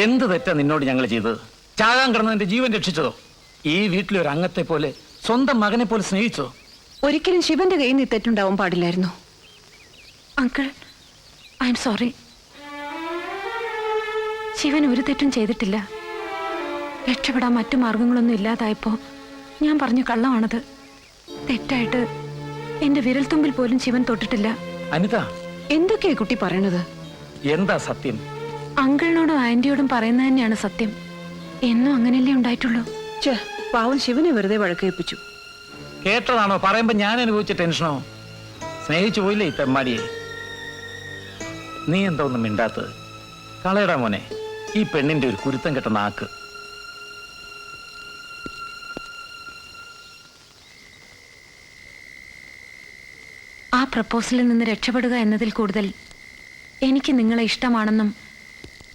എന്ത് തെറ്റാ നിന്നോട് ഞങ്ങൾ ചെയ്തത്? ചാകാൻ കിടന്നതിന്റെ ജീവൻ രക്ഷിച്ചതോ? ഈ വീട്ടിലെ ഒരു അംഗത്തെ പോലെ, സ്വന്തം മകനെ പോലെ സ്നേഹിച്ചോ? ഒരിക്കലും ശിവന്റെ കയ്യിൽ നിന്ന് തെറ്റുണ്ടാവാൻ പാടില്ലായിരുന്നു. Uncle, I am sorry. Shivan ഒരു തെറ്റും ചെയ്തിട്ടില്ല. രക്ഷപ്പെടാൻ മറ്റു മാർഗങ്ങളൊന്നും ഇല്ലാതായപ്പോ ഞാൻ പറഞ്ഞു കള്ളമാണത്. തെറ്റായിട്ട് എന്റെ വിരൽത്തുമ്പിൽ പോലും ശിവൻ തൊട്ടിട്ടില്ല. അനിത, എന്തൊക്കെയാ കുട്ടി പറയണത്? എന്താ സത്യം? അങ്കിളിനോടും ആന്റിയോടും പറയുന്നത് തന്നെയാണ് സത്യം. എന്നും അങ്ങനെയല്ലേ ഉണ്ടായിട്ടുള്ളൂ. പാവം ശിവനെ വെറുതെ വഴക്കേൽപ്പിച്ചു. കേട്ടതാണോ? പറയുമ്പോ ഞാൻ അനുഭവിച്ച ടെൻഷനോ? സ്നേഹിച്ചു പോയില്ലേ ഈ തെമ്മാടിയെ? നീ എന്താ ഒന്നും മിണ്ടാത്തത്? കളയടാ മോനെ ഈ പെണ്ണിന്റെ ഒരു കുരുത്തം കെട്ട നാക്ക്. ആ പ്രപ്പോസലിൽ നിന്ന് രക്ഷപ്പെടുക എന്നതിൽ കൂടുതൽ എനിക്ക് നിങ്ങളെ ഇഷ്ടമാണെന്നും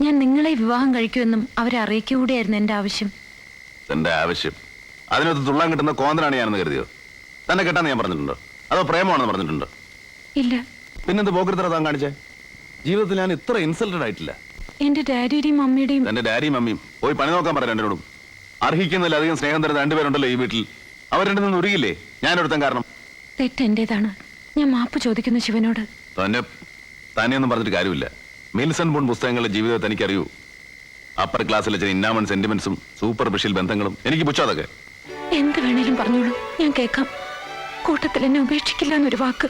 ഞാൻ നിങ്ങളെ വിവാഹം കഴിക്കുമെന്നും അവരെ അറിയിക്കുകയായിരുന്നു എന്റെ ആവശ്യം. എന്റെ ആവശ്യം? അതിനകത്ത് തുള്ളാൻ കിട്ടുന്ന കോന്തനാണ് ഞാനെന്ന് കരുതിയോ? തന്നെ കെട്ടാന്ന് ഞാൻ പറഞ്ഞിട്ടുണ്ടോ? അതോ പ്രേമമാണെന്ന് പറഞ്ഞിട്ടുണ്ടോ? ഇല്ല. പിന്നെന്ത് പോക്കരുത്തറ താൻ കാണിച്ചേ? ജീവിതത്തിൽ ഞാൻ ഇത്ര ഇൻസൾട്ടഡ് ആയിട്ടില്ല. എന്റെ ഡാഡിയുടെയും മമ്മിയുടെയും. എന്റെ ഡാഡിയും മമ്മിയും പോയി പണി നോക്കാൻ പറയാം. രണ്ടിനോടും അർഹിക്കുന്നതിലധികം സ്നേഹം തരുന്ന രണ്ടുപേരുണ്ടല്ലോ ഈ വീട്ടിൽ. അവർ രണ്ടു നിന്ന് ഉരുകില്ലേ ഞാനൊരുത്തൻ കാരണം? തെറ്റ് എന്റേതാണ്. ഞാൻ മാപ്പ് ചോദിക്കുന്നു ശിവനോട്. തന്നെയൊന്നും പറഞ്ഞിട്ട് കാര്യമില്ല. മിൽസൺ ബോൺ പുസ്തകങ്ങളുടെ ജീവിതത്തെ എനിക്കറിയൂ. അപ്പർ ക്ലാസ്സിലെ ചില ഇന്നാമൺ സെന്റിമെന്റ്സും സൂപ്പർഫിഷ്യൽ ബന്ധങ്ങളും എനിക്ക് പുച്ഛാതൊക്കെ. എന്ത് വേണേലും പറഞ്ഞോളൂ, ഞാൻ കേൾക്കാം. കൂട്ടത്തിൽ എന്നെ ഉപേക്ഷിക്കില്ല എന്നൊരു വാക്ക്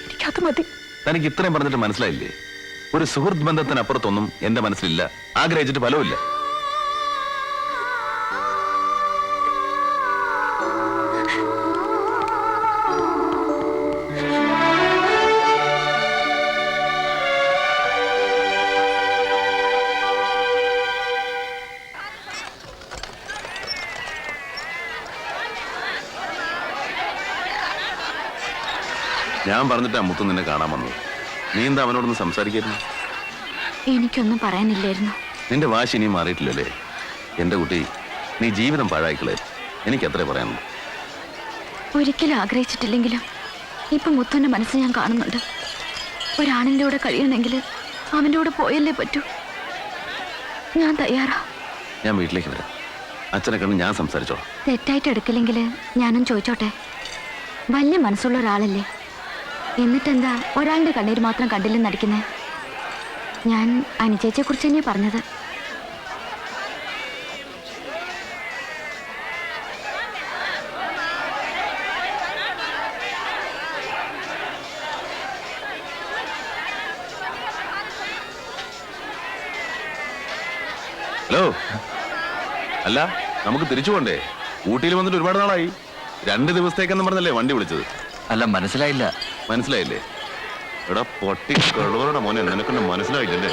എനിക്കത് മതി. തനിക്ക് ഇത്രയും പറഞ്ഞിട്ട് മനസ്സിലായില്ലേ? ഒരു സുഹൃത്ത് ബന്ധത്തിനപ്പുറത്തൊന്നും എന്റെ മനസ്സിലില്ല, ആഗ്രഹിച്ചിട്ട് ഫലവുമില്ല. ഞാൻ പറഞ്ഞിട്ടാ മുത്തു നിന്നെ കാണാൻ വന്നത്. നീ എന്താ അവനോടൊന്ന് സംസാരിക്കായിരുന്നു? എനിക്കൊന്നും പറയാനില്ലായിരുന്നു. നിന്റെ വാശി ഇനിയും മാറിയിട്ടില്ലല്ലേ? എന്റെ കുട്ടി, നീ ജീവിതം പാഴായിക്കളെ. എനിക്ക് അത്രേ പറയാനുള്ളൂ. ഒരിക്കലും ആഗ്രഹിച്ചിട്ടില്ലെങ്കിലും ഇപ്പൊ മുത്തുവിന്റെ മനസ്സ് ഞാൻ കാണുന്നുണ്ട്. ഒരാണിന്റെ കൂടെ കഴിയണമെങ്കിൽ അവന്റെ കൂടെ പോയല്ലേ പറ്റൂ. ഞാൻ തയ്യാറാ. ഞാൻ വീട്ടിലേക്ക് വരാം. അച്ഛനെ കണ്ട് ഞാൻ സംസാരിച്ചോളാം. തെറ്റായിട്ട് എടുക്കില്ലെങ്കിൽ ഞാനും ചോദിച്ചോട്ടെ. വലിയ മനസ്സുള്ള ഒരാളല്ലേ, എന്നിട്ടെന്താ ഒരാളുടെ കണ്ണീര് മാത്രം കണ്ടില്ലെന്ന് നടിക്കുന്നേ? ഞാൻ അനുചേച്ചിയെ കുറിച്ച് തന്നെയാ പറഞ്ഞത്. ഹലോ, അല്ല നമുക്ക് തിരിച്ചു പോണ്ടേ? ഊട്ടിയിൽ വന്നിട്ട് ഒരുപാട് നാളായി. 2 ദിവസത്തേക്കെന്ന് പറഞ്ഞല്ലേ വണ്ടി വിളിച്ചത്? അല്ല, മനസ്സിലായില്ല. മനസ്സിലായില്ലേ? എടാ പൊട്ടി കഴുവരുടെ മോനെ, നിനക്കൊന്നും മനസ്സിലായില്ലേ?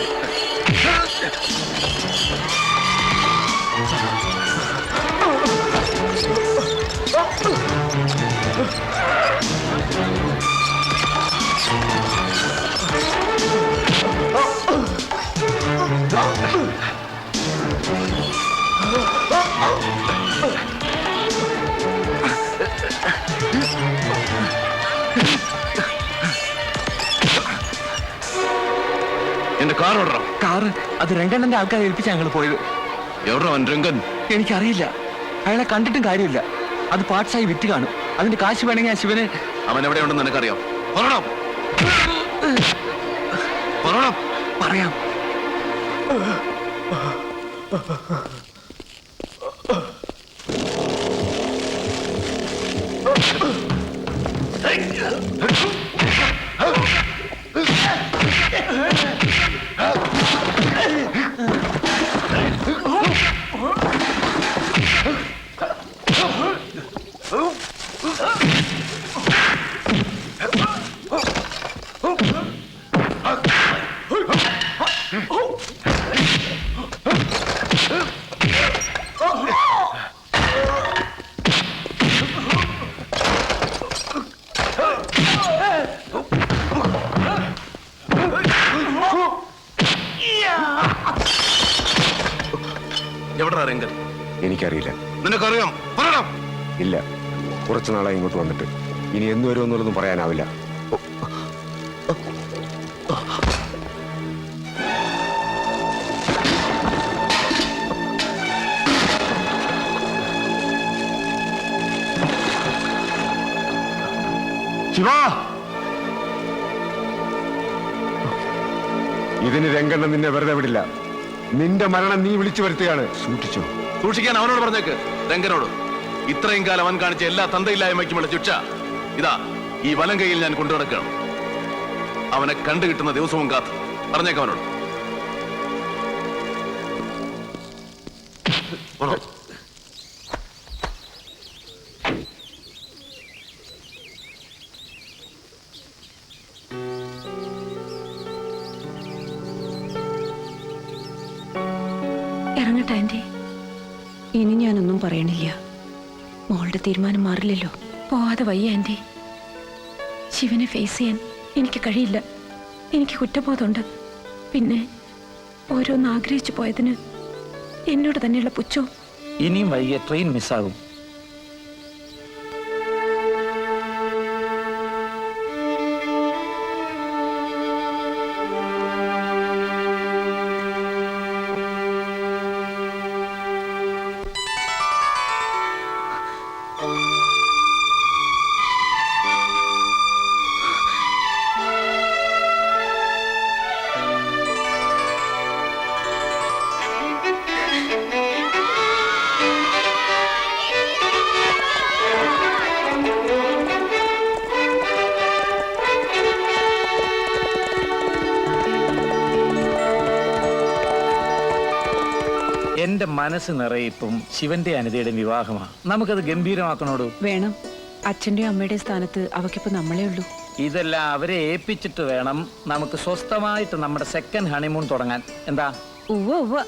എന്റെ കാർ ഓടണം. കാറ് അത് രംഗണ്ണന്റെ ആൾക്കാരെ ഏൽപ്പിച്ചാ ഞങ്ങൾ പോയത്. എവിടെയോ രംഗൻ? എനിക്കറിയില്ല. അയാളെ കണ്ടിട്ടും കാര്യമില്ല. അത് പാർട്സായി വിറ്റ് കാണും. അതിന്റെ കാശ് വേണമെങ്കിൽ ആ ശിവന്. അവൻ എവിടെയുണ്ടെന്ന് നിനക്കറിയാം? പറയണം. പറയണം. പറയാം. എവിടാ രംഗൻ? എനിക്കറിയില്ല. നിനക്കറിയാം? പറയണം. ഇല്ല, കുറച്ചു നാളായി ഇങ്ങോട്ട് വന്നിട്ട്. ഇനി എന്ന് വരുമെന്നുള്ളതും പറയാനാവില്ല. ശിവ, ഇതിന് രംഗണ്ണൻ നിന്നെ വെറുതെ വിടില്ല. നിന്റെ മരണം നീ വിളിച്ചു വരുത്തുകയാണ്. സൂക്ഷിച്ചോ. സൂക്ഷിക്കാൻ അവനോട് പറഞ്ഞേക്ക്, രംഗനോട്. ഇത്രയും കാലം അവൻ കാണിച്ച എല്ലാ തന്തയില്ലായ്മയ്ക്കുമുള്ള ശിക്ഷ ഇതാ ഈ വലം കൈയിൽ ഞാൻ കൊണ്ടു നടക്കണം. അവനെ കണ്ടു കിട്ടുന്ന ദിവസവും കാത്ത് പറഞ്ഞേക്ക് അവനോട്. പോണോ? ഇറങ്ങട്ടെ ആന്റി. ഇനി ഞാനൊന്നും പറയണില്ല. മോളുടെ തീരുമാനം മാറില്ലല്ലോ. പോവാതെ വയ്യ ആന്റി. ശിവനെ ഫേസ് ചെയ്യാൻ എനിക്ക് കഴിയില്ല. എനിക്ക് കുറ്റബോധമുണ്ട്. പിന്നെ ഓരോന്ന് ആഗ്രഹിച്ചു പോയതിന് എന്നോട് തന്നെയുള്ള പുച്ഛവും. ഇനിയും വൈകിയ ട്രെയിൻ മിസ്സാകും. എന്റെ മനസ്സ് നിറയിപ്പം ശിവന്റെ അനിതയുടെ വിവാഹമാണ്. നമുക്കത് ഗംഭീരമാക്കണോടൂ. വേണം. അച്ഛന്റെയും അമ്മയുടെയും സ്ഥാനത്ത് അവക്കിപ്പോ നമ്മളേ ഉള്ളൂ. ഇതെല്ലാം അവരെ ഏൽപ്പിച്ചിട്ട് വേണം നമുക്ക് സ്വസ്ഥമായിട്ട് നമ്മുടെ സെക്കൻഡ് ഹണിമൂൺ തുടങ്ങാൻ. എന്താ? ഉവ്വ ഉവ്വ.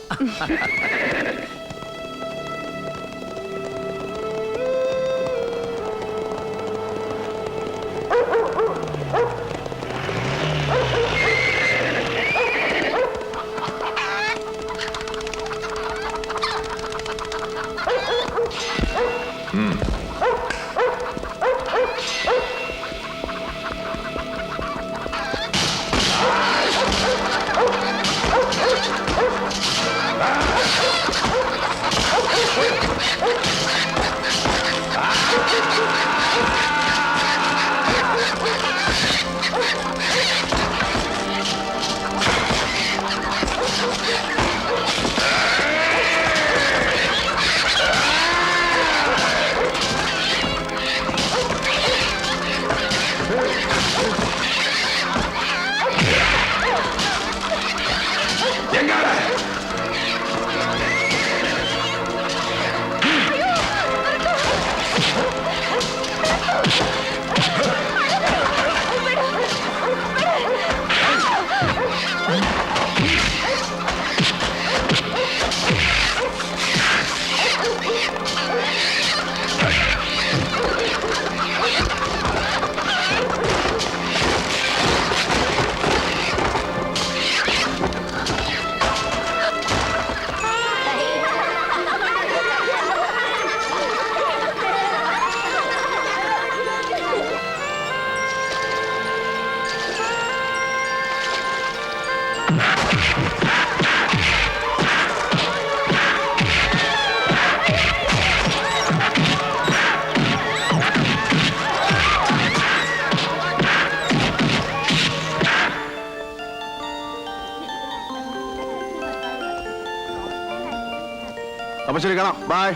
അപ്പൊ ശരി, കാണാം. ബൈ.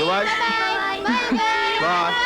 ബൈ. ബൈ.